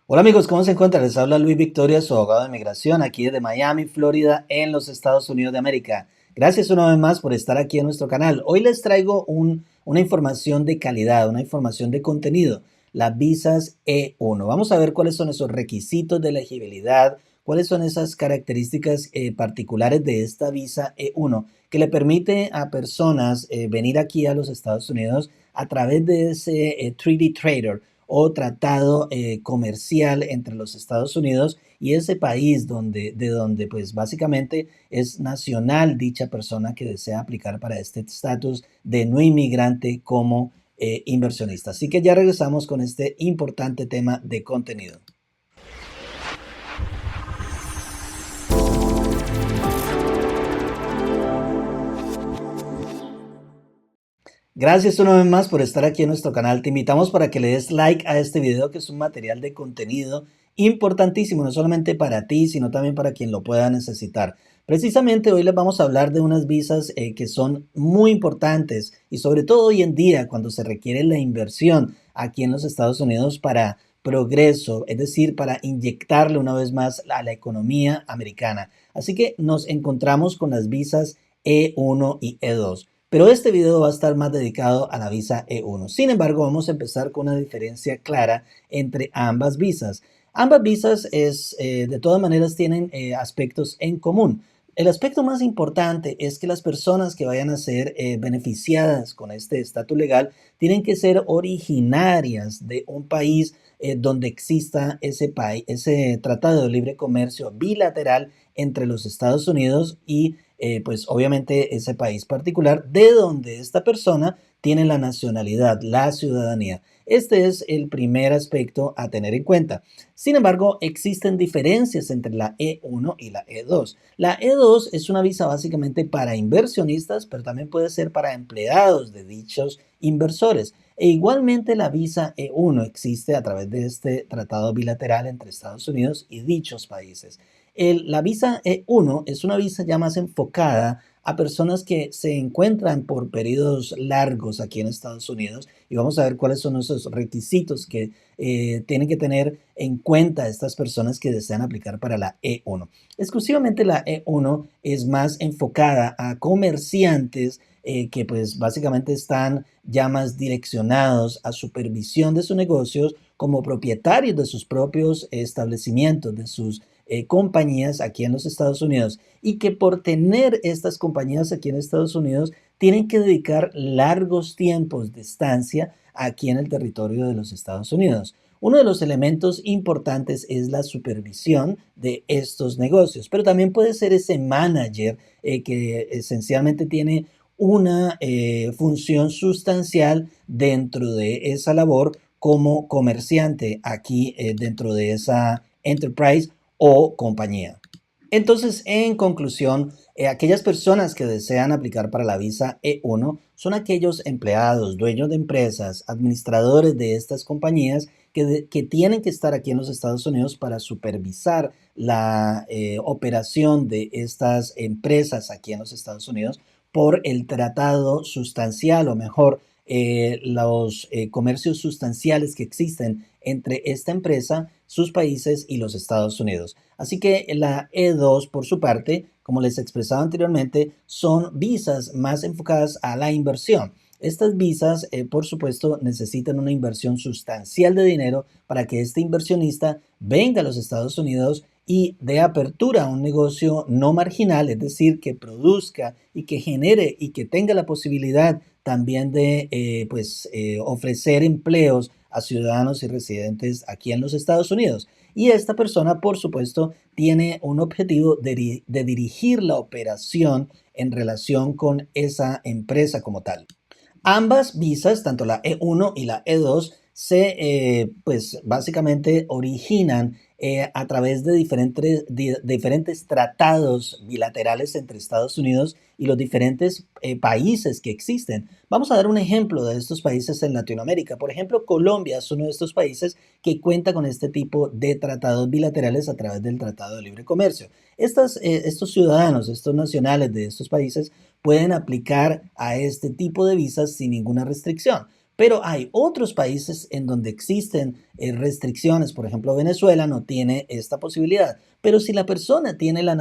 Hola amigos, ¿cómo se encuentran? Les habla Luis Victoria, su abogado de migración, aquí desde Miami, Florida, en los Estados Unidos de América. Gracias una vez más por estar aquí en nuestro canal. Hoy les traigo una información de calidad, una información de contenido, las visas E1. Vamos a ver cuáles son esos requisitos de elegibilidad, cuáles son esas características particulares de esta visa E1 que le permite a personas venir aquí a los Estados Unidos a través de ese 3D Trader o tratado comercial entre los Estados Unidos y ese país de donde pues básicamente es nacional dicha persona que desea aplicar para este estatus de no inmigrante como inversionista. Así que ya regresamos con este importante tema de contenido. Gracias una vez más por estar aquí en nuestro canal. Te invitamos para que le des like a este video, que es un material de contenido importantísimo, no solamente para ti, sino también para quien lo pueda necesitar. Precisamente hoy les vamos a hablar de unas visas que son muy importantes y sobre todo hoy en día cuando se requiere la inversión aquí en los Estados Unidos para progreso, es decir, para inyectarle una vez más a la economía americana. Así que nos encontramos con las visas E1 y E2. Pero este video va a estar más dedicado a la visa E1. Sin embargo, vamos a empezar con una diferencia clara entre ambas visas. Ambas visas de todas maneras tienen aspectos en común. El aspecto más importante es que las personas que vayan a ser beneficiadas con este estatus legal tienen que ser originarias de un país donde exista ese tratado de libre comercio bilateral entre los Estados Unidos y pues obviamente ese país particular de donde esta persona tiene la nacionalidad, la ciudadanía. Este es el primer aspecto a tener en cuenta. Sin embargo, existen diferencias entre la E1 y la E2. La E2 es una visa básicamente para inversionistas, pero también puede ser para empleados de dichos inversores. E igualmente la visa E1 existe a través de este tratado bilateral entre Estados Unidos y dichos países. La visa E1 es una visa ya más enfocada a personas que se encuentran por periodos largos aquí en Estados Unidos y vamos a ver cuáles son esos requisitos que tienen que tener en cuenta estas personas que desean aplicar para la E1. Exclusivamente la E1 es más enfocada a comerciantes que pues básicamente están ya más direccionados a supervisión de sus negocios como propietarios de sus propios establecimientos, de sus compañías aquí en los Estados Unidos y que por tener estas compañías aquí en Estados Unidos tienen que dedicar largos tiempos de estancia aquí en el territorio de los Estados Unidos. Uno de los elementos importantes es la supervisión de estos negocios, pero también puede ser ese manager que esencialmente tiene una función sustancial dentro de esa labor como comerciante aquí dentro de esa enterprise o compañía. Entonces, en conclusión, aquellas personas que desean aplicar para la visa E1 son aquellos empleados, dueños de empresas, administradores de estas compañías que tienen que estar aquí en los Estados Unidos para supervisar la operación de estas empresas aquí en los Estados Unidos por el tratado sustancial o mejor los comercios sustanciales que existen entre esta empresa, sus países y los Estados Unidos. Así que la E2, por su parte, como les expresaba anteriormente, son visas más enfocadas a la inversión. Estas visas, por supuesto, necesitan una inversión sustancial de dinero para que este inversionista venga a los Estados Unidos y dé apertura a un negocio no marginal, es decir, que produzca y que genere y que tenga la posibilidad también de ofrecer empleos a ciudadanos y residentes aquí en los Estados Unidos. Y esta persona, por supuesto, tiene un objetivo de dirigir la operación en relación con esa empresa como tal. Ambas visas, tanto la E1 y la E2, pues básicamente originan a través de diferentes tratados bilaterales entre Estados Unidos y los diferentes países que existen. Vamos a dar un ejemplo de estos países en Latinoamérica. Por ejemplo, Colombia es uno de estos países que cuenta con este tipo de tratados bilaterales a través del Tratado de Libre Comercio. Estos ciudadanos, estos nacionales de estos países pueden aplicar a este tipo de visas sin ninguna restricción. Pero hay otros países en donde existen restricciones. Por ejemplo, Venezuela no tiene esta posibilidad. Pero si la persona tiene la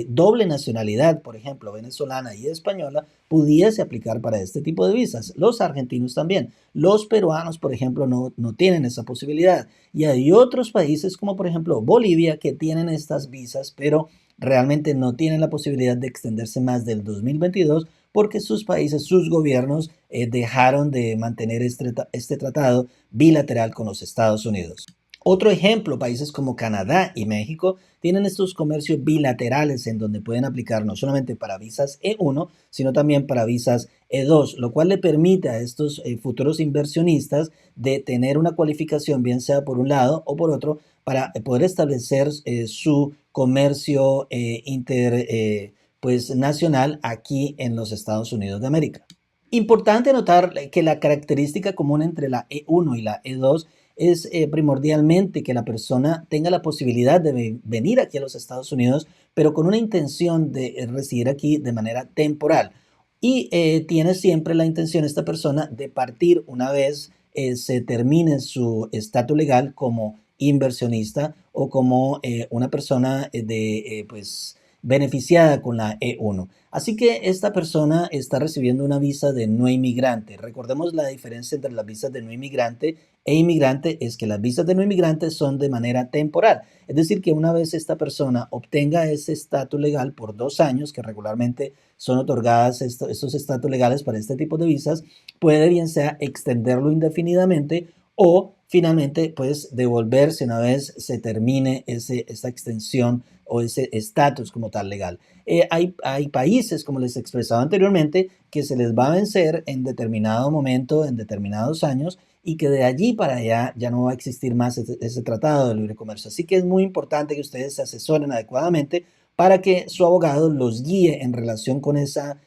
doble nacionalidad, por ejemplo, venezolana y española, pudiese aplicar para este tipo de visas. Los argentinos también. Los peruanos, por ejemplo, no tienen esa posibilidad. Y hay otros países como por ejemplo Bolivia que tienen estas visas, pero realmente no tienen la posibilidad de extenderse más del 2022 porque sus países, sus gobiernos dejaron de mantener este tratado bilateral con los Estados Unidos. Otro ejemplo, países como Canadá y México tienen estos comercios bilaterales en donde pueden aplicar no solamente para visas E1, sino también para visas E2, lo cual le permite a estos futuros inversionistas de tener una cualificación, bien sea por un lado o por otro, para poder establecer su comercio pues, nacional aquí en los Estados Unidos de América. Importante notar que la característica común entre la E1 y la E2 es primordialmente que la persona tenga la posibilidad de venir aquí a los Estados Unidos, pero con una intención de residir aquí de manera temporal. Y tiene siempre la intención esta persona de partir una vez se termine su estatus legal como inversionista o como una persona pues, beneficiada con la E1. Así que esta persona está recibiendo una visa de no inmigrante. Recordemos la diferencia entre las visas de no inmigrante e inmigrante es que las visas de no inmigrante son de manera temporal. Es decir, que una vez esta persona obtenga ese estatus legal por 2 años, que regularmente son otorgadas estos estatus legales para este tipo de visas, puede bien sea extenderlo indefinidamente o finalmente pues devolverse una vez se termine esta extensión o ese estatus como tal legal. Hay países, como les expresaba anteriormente, que se les va a vencer en determinado momento, en determinados años, y que de allí para allá ya no va a existir más ese tratado de libre comercio. Así que es muy importante que ustedes se asesoren adecuadamente para que su abogado los guíe en relación con esa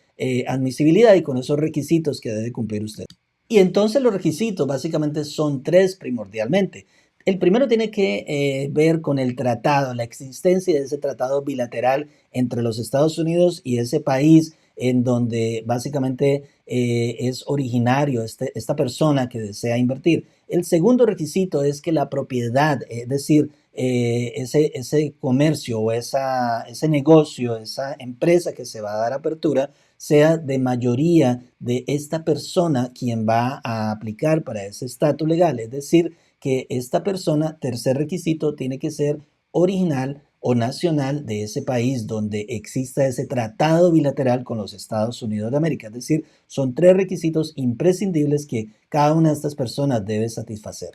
admisibilidad y con esos requisitos que debe cumplir usted. Y entonces los requisitos básicamente son tres primordialmente. El primero tiene que ver con el tratado, la existencia de ese tratado bilateral entre los Estados Unidos y ese país en donde básicamente es originario esta persona que desea invertir. El segundo requisito es que la propiedad, es decir, ese comercio o ese negocio, esa empresa que se va a dar apertura, sea de mayoría de esta persona quien va a aplicar para ese estatus legal. Es decir, que esta persona, tercer requisito, tiene que ser original o nacional de ese país donde exista ese tratado bilateral con los Estados Unidos de América. Es decir, son tres requisitos imprescindibles que cada una de estas personas debe satisfacer.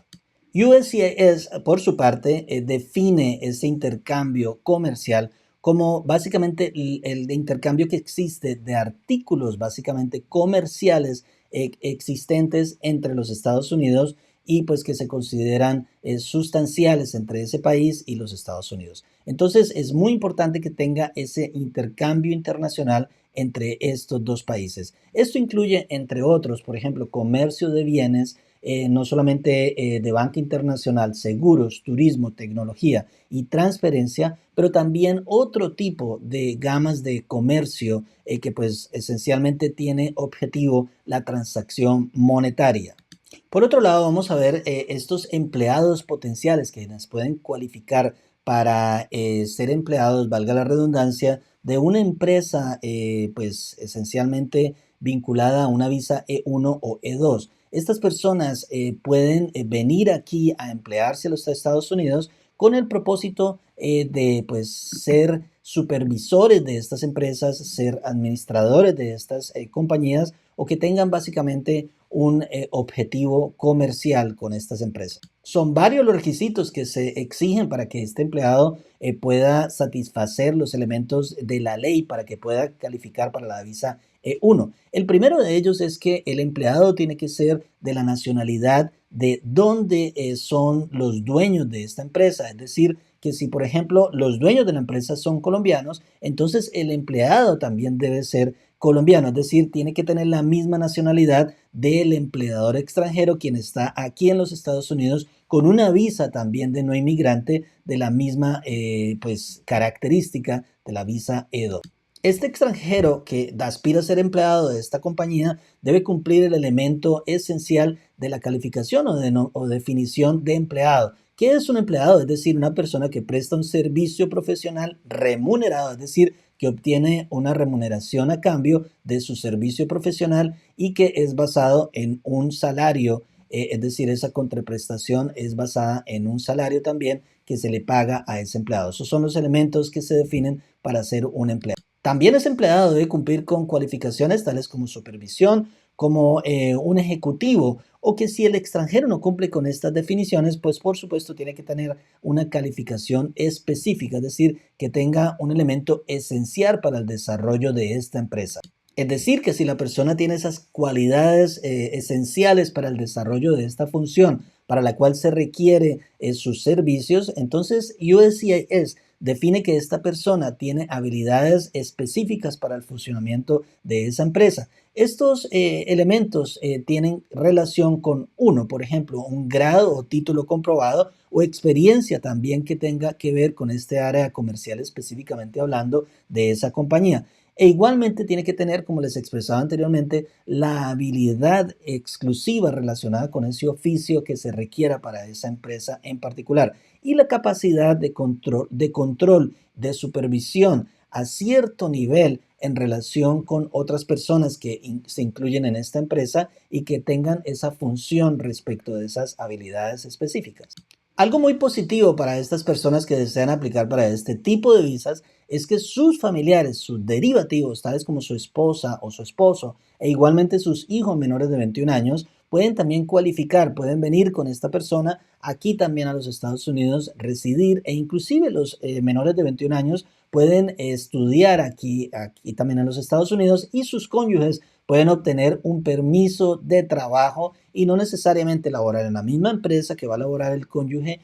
USCIS, por su parte, define ese intercambio comercial como básicamente el intercambio que existe de artículos básicamente comerciales existentes entre los Estados Unidos y pues que se consideran sustanciales entre ese país y los Estados Unidos. Entonces es muy importante que tenga ese intercambio internacional entre estos dos países. Esto incluye, entre otros, por ejemplo, comercio de bienes, no solamente de banca internacional, seguros, turismo, tecnología y transferencia, pero también otro tipo de gamas de comercio que pues esencialmente tiene objetivo la transacción monetaria. Por otro lado, vamos a ver estos empleados potenciales que nos pueden cualificar para ser empleados, valga la redundancia, de una empresa pues esencialmente vinculada a una visa E1 o E2. Estas personas pueden venir aquí a emplearse a los Estados Unidos con el propósito de pues ser supervisores de estas empresas, ser administradores de estas compañías o que tengan básicamente un objetivo comercial con estas empresas. Son varios los requisitos que se exigen para que este empleado pueda satisfacer los elementos de la ley para que pueda calificar para la visa E1. El primero de ellos es que el empleado tiene que ser de la nacionalidad de donde son los dueños de esta empresa, es decir, que si por ejemplo los dueños de la empresa son colombianos, entonces el empleado también debe ser colombiano, es decir, tiene que tener la misma nacionalidad del empleador extranjero quien está aquí en los Estados Unidos con una visa también de no inmigrante de la misma pues característica de la visa E2. Este extranjero que aspira a ser empleado de esta compañía debe cumplir el elemento esencial de la calificación o definición de empleado. ¿Qué es un empleado? Es decir, una persona que presta un servicio profesional remunerado, es decir, que obtiene una remuneración a cambio de su servicio profesional y que es basado en un salario, es decir, esa contraprestación es basada en un salario también que se le paga a ese empleado. Esos son los elementos que se definen para ser un empleado. También ese empleado debe cumplir con cualificaciones tales como supervisión, como un ejecutivo, o que si el extranjero no cumple con estas definiciones, pues por supuesto tiene que tener una calificación específica, es decir, que tenga un elemento esencial para el desarrollo de esta empresa. Es decir, que si la persona tiene esas cualidades esenciales para el desarrollo de esta función, para la cual se requiere sus servicios, entonces USCIS define que esta persona tiene habilidades específicas para el funcionamiento de esa empresa. Estos elementos tienen relación con uno, por ejemplo, un grado o título comprobado o experiencia también que tenga que ver con este área comercial específicamente hablando de esa compañía. E igualmente tiene que tener, como les expresaba anteriormente, la habilidad exclusiva relacionada con ese oficio que se requiera para esa empresa en particular y la capacidad de control, de supervisión a cierto nivel en relación con otras personas que se incluyen en esta empresa y que tengan esa función respecto de esas habilidades específicas. Algo muy positivo para estas personas que desean aplicar para este tipo de visas es que sus familiares, sus derivativos, tales como su esposa o su esposo, e igualmente sus hijos menores de 21 años, pueden también cualificar, pueden venir con esta persona aquí también a los Estados Unidos, residir e inclusive los menores de 21 años pueden estudiar aquí también en los Estados Unidos y sus cónyuges pueden obtener un permiso de trabajo y no necesariamente laborar en la misma empresa que va a laborar el cónyuge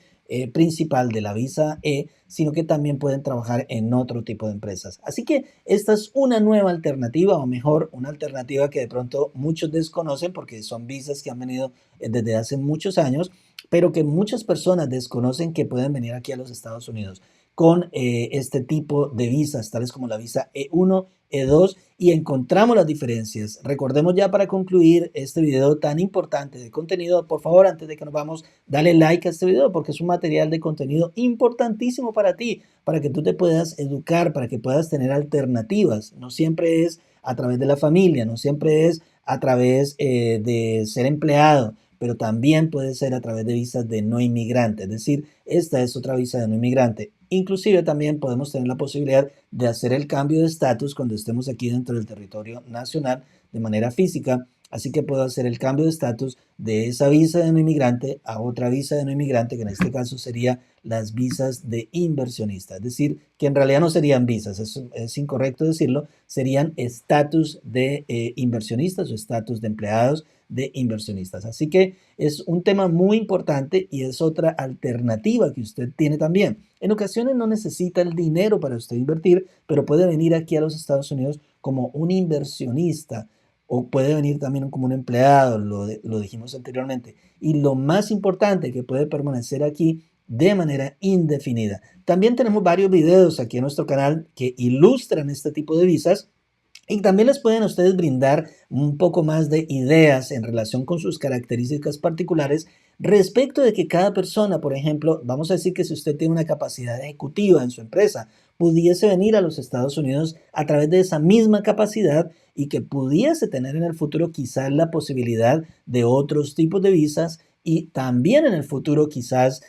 principal de la visa E, sino que también pueden trabajar en otro tipo de empresas. Así que esta es una nueva alternativa, o mejor, una alternativa que de pronto muchos desconocen porque son visas que han venido desde hace muchos años, pero que muchas personas desconocen que pueden venir aquí a los Estados Unidos con este tipo de visas, tales como la visa E1, E2, y encontramos las diferencias. Recordemos ya para concluir este video tan importante de contenido, por favor, antes de que nos vamos, dale like a este video porque es un material de contenido importantísimo para ti, para que tú te puedas educar, para que puedas tener alternativas. No siempre es a través de la familia, no siempre es a través de ser empleado, pero también puede ser a través de visas de no inmigrante, es decir, esta es otra visa de no inmigrante. Inclusive también podemos tener la posibilidad de hacer el cambio de estatus cuando estemos aquí dentro del territorio nacional de manera física. Así que puedo hacer el cambio de estatus de esa visa de no inmigrante a otra visa de no inmigrante, que en este caso sería las visas de inversionista. Es decir, que en realidad no serían visas, es incorrecto decirlo, serían estatus de inversionistas o estatus de empleados de inversionistas. Así que es un tema muy importante y es otra alternativa que usted tiene también. En ocasiones no necesita el dinero para usted invertir, pero puede venir aquí a los Estados Unidos como un inversionista o puede venir también como un empleado, lo dijimos anteriormente. Y lo más importante, que puede permanecer aquí de manera indefinida. También tenemos varios videos aquí en nuestro canal que ilustran este tipo de visas y también les pueden a ustedes brindar un poco más de ideas en relación con sus características particulares respecto de que cada persona, por ejemplo, vamos a decir que si usted tiene una capacidad ejecutiva en su empresa, pudiese venir a los Estados Unidos a través de esa misma capacidad y que pudiese tener en el futuro quizás la posibilidad de otros tipos de visas y también en el futuro quizás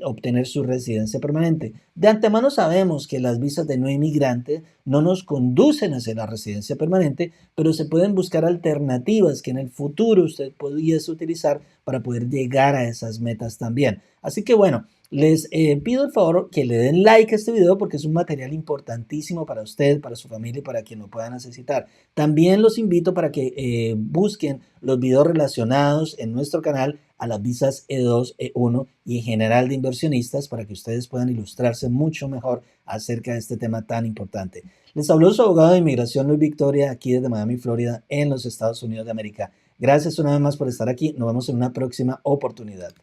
obtener su residencia permanente. De antemano sabemos que las visas de no inmigrante no nos conducen hacia la residencia permanente, pero se pueden buscar alternativas que en el futuro usted pudiese utilizar para poder llegar a esas metas también. Así que bueno, les pido el favor que le den like a este video porque es un material importantísimo para usted, para su familia y para quien lo pueda necesitar. También los invito para que busquen los videos relacionados en nuestro canal a las visas E2, E1 y en general de inversionistas para que ustedes puedan ilustrarse mucho mejor acerca de este tema tan importante. Les habló su abogado de inmigración Luis Victoria aquí desde Miami, Florida, en los Estados Unidos de América. Gracias una vez más por estar aquí. Nos vemos en una próxima oportunidad.